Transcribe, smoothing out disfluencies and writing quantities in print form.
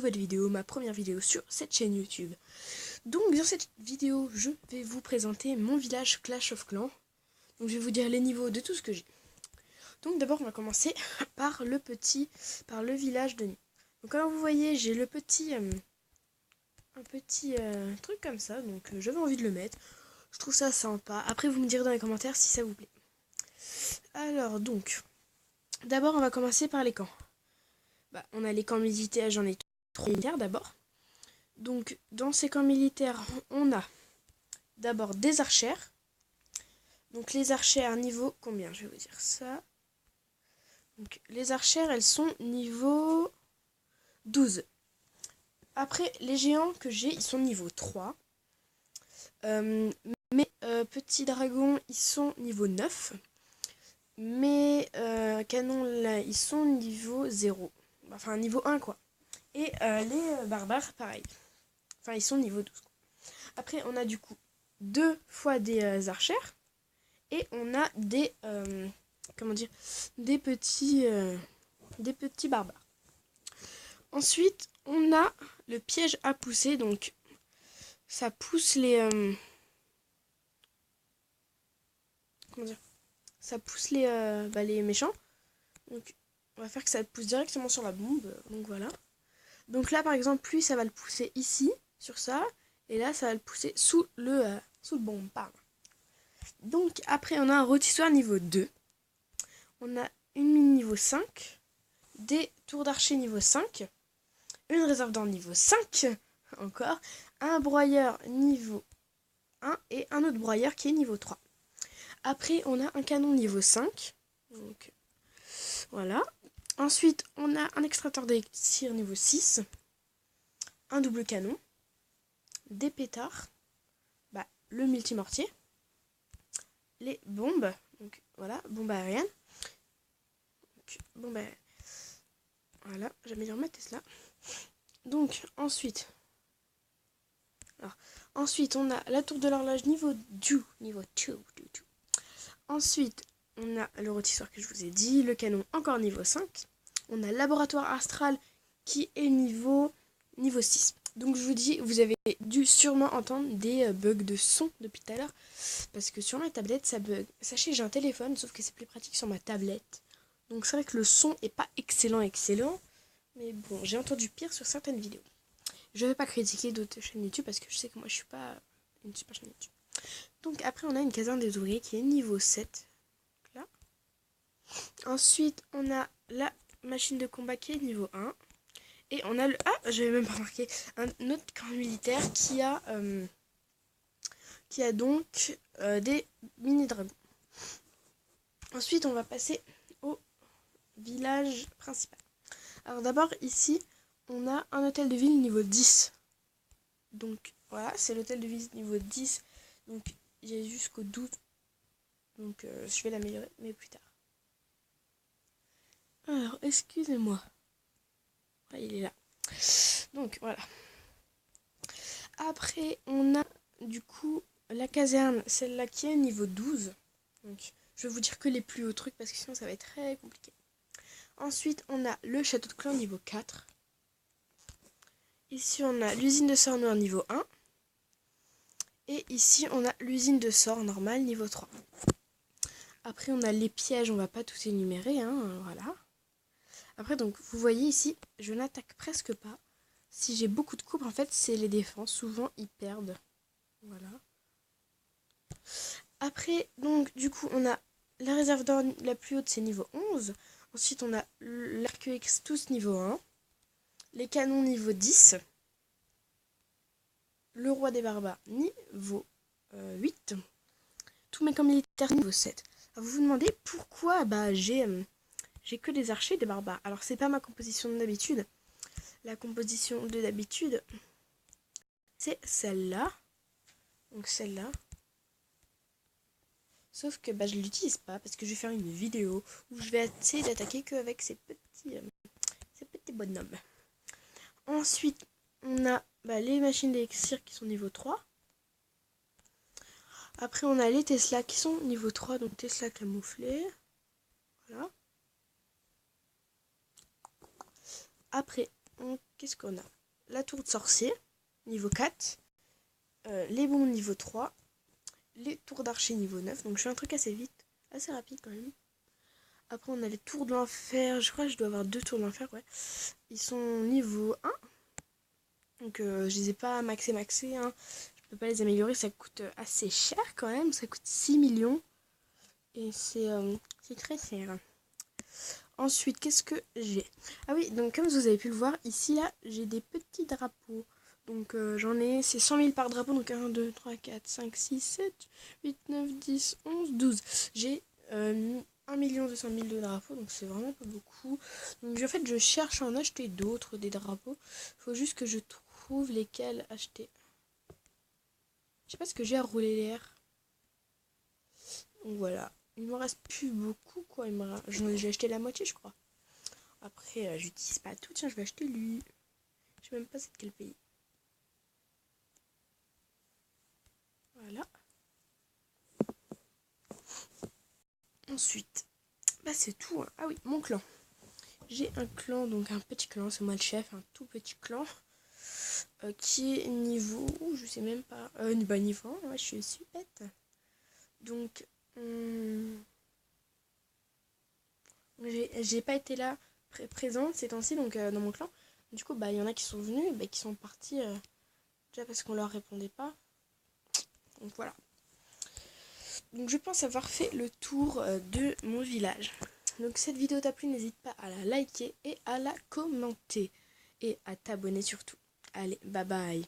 nouvelle vidéo, ma première vidéo sur cette chaîne YouTube. Donc dans cette vidéo, je vais vous présenter mon village Clash of Clans. Donc je vais vous dire les niveaux de tout ce que j'ai. Donc d'abord on va commencer par le village de nuit. Donc comme vous voyez, j'ai le petit un petit truc comme ça, donc j'avais envie de le mettre. Je trouve ça sympa. Après vous me direz dans les commentaires si ça vous plaît. Alors donc, d'abord on va commencer par les camps. On a les camps militaires, j'en ai 3 militaires d'abord. Donc dans ces camps militaires, on a d'abord des archères. Donc les archères niveau combien? Je vais vous dire ça. Donc les archères, elles sont niveau 12. Après les géants que j'ai, ils sont niveau 3. Mes petits dragons, ils sont niveau 9. Mes canons là, ils sont niveau 0. Enfin niveau 1 quoi. Et les barbares, pareil. Enfin ils sont niveau 12 quoi. Après on a du coup 2 fois des archères. Et on a des des petits barbares. Ensuite on a le piège à pousser. Donc ça pousse les ça pousse les méchants. Donc on va faire que ça pousse directement sur la bombe. Donc voilà. Donc là par exemple lui ça va le pousser ici sur ça. Et là ça va le pousser sous le bombe. Pardon. Donc après on a un rôtissoir niveau 2. On a une mine niveau 5. Des tours d'archer niveau 5. Une réserve d'or niveau 5. Encore. Un broyeur niveau 1. Et un autre broyeur qui est niveau 3. Après on a un canon niveau 5. Donc voilà. Ensuite on a un extracteur d'élixir niveau 6. Un double canon. Des pétards. Le multimortier. Les bombes. Donc voilà, bombe aérienne. Donc, voilà, j'améliore ma Tesla. Donc ensuite on a la tour de l'horloge niveau 2. Ensuite on a le rôtissoir que je vous ai dit, le canon encore niveau 5. On a le laboratoire astral qui est niveau 6. Donc je vous dis, vous avez dû sûrement entendre des bugs de son depuis tout à l'heure. Parce que sur ma tablette ça bug. Sachez j'ai un téléphone, sauf que c'est plus pratique sur ma tablette. Donc c'est vrai que le son est pas excellent. Mais bon, j'ai entendu pire sur certaines vidéos. Je vais pas critiquer d'autres chaînes YouTube parce que je sais que moi je suis pas une super chaîne YouTube. Donc après on a une caserne des ouvriers qui est niveau 7. Là. Ensuite on a la machine de combat qui est niveau 1. Et on a le... Ah, j'avais même pas remarqué. Un autre camp militaire qui a donc des mini-dragons. Ensuite on va passer au village principal. Alors d'abord ici on a un hôtel de ville niveau 10. Donc voilà, c'est l'hôtel de ville niveau 10. Donc il y a jusqu'au 12. Donc je vais l'améliorer, mais plus tard. Alors excusez-moi. Ouais, il est là. Donc voilà. Après on a du coup la caserne, celle-là qui est niveau 12. Donc je vais vous dire que les plus hauts trucs parce que sinon ça va être très compliqué. Ensuite on a le château de clan niveau 4. Ici on a l'usine de sort noir niveau 1. Et ici on a l'usine de sort normale niveau 3. Après on a les pièges, on va pas tous énumérer, hein, voilà. Après donc vous voyez ici, je n'attaque presque pas. Si j'ai beaucoup de coupes, en fait c'est les défenses, souvent ils perdent. Voilà. Après donc du coup on a la réserve d'or la plus haute, c'est niveau 11. Ensuite on a l'arc X tous niveau 1. Les canons niveau 10. Le roi des barbares niveau 8. Tous mes camps militaires niveau 7. Alors vous vous demandez pourquoi j'ai que des archers et des barbares. Alors c'est pas ma composition d'habitude. La composition de d'habitude c'est celle-là. Donc celle-là. Sauf que je l'utilise pas parce que je vais faire une vidéo où je vais essayer d'attaquer qu'avec ces petits bonhommes. Ensuite, on a les machines d'élixir qui sont niveau 3. Après, on a les Tesla qui sont niveau 3, donc Tesla camouflé. Voilà. Après, qu'est-ce qu'on a? La tour de sorcier, niveau 4. Les bombes niveau 3. Les tours d'archer niveau 9. Donc je fais un truc assez vite. Assez rapide quand même. Après on a les tours de l'enfer. Je crois que je dois avoir 2 tours de l'enfer, ouais. Ils sont niveau 1. Donc je les ai pas maxé. Hein. Je peux pas les améliorer. Ça coûte assez cher quand même. Ça coûte 6 millions. Et c'est très cher. Ensuite, qu'est-ce que j'ai? Ah oui, donc comme vous avez pu le voir, ici, là, j'ai des petits drapeaux. Donc j'en ai, c'est 100 000 par drapeau. Donc 1, 2, 3, 4, 5, 6, 7, 8, 9, 10, 11, 12. J'ai 1 200 000 de drapeaux. Donc c'est vraiment pas beaucoup. Donc en fait, je cherche à en acheter d'autres, des drapeaux. Faut juste que je trouve lesquels acheter. Je sais pas ce que j'ai à rouler l'air. Donc voilà. Il me reste plus beaucoup, quoi. J'ai acheté la moitié, je crois. Après, j'utilise pas tout. Tiens, je vais acheter lui. Je sais même pas c'est de quel pays. Voilà. Ensuite, bah c'est tout. Hein. Ah oui, mon clan. J'ai un clan, donc un petit clan. C'est moi le chef, un tout petit clan. Qui est niveau... je sais même pas. Bah niveau 1, ouais, je suis aussi bête. Donc... j'ai pas été là présente ces temps-ci donc dans mon clan. Du coup bah il y en a qui sont venus bah, qui sont partis déjà parce qu'on leur répondait pas. Donc voilà. Donc je pense avoir fait le tour de mon village. Donc cette vidéo t'a plu, n'hésite pas à la liker et à la commenter. Et à t'abonner surtout. Allez, bye bye.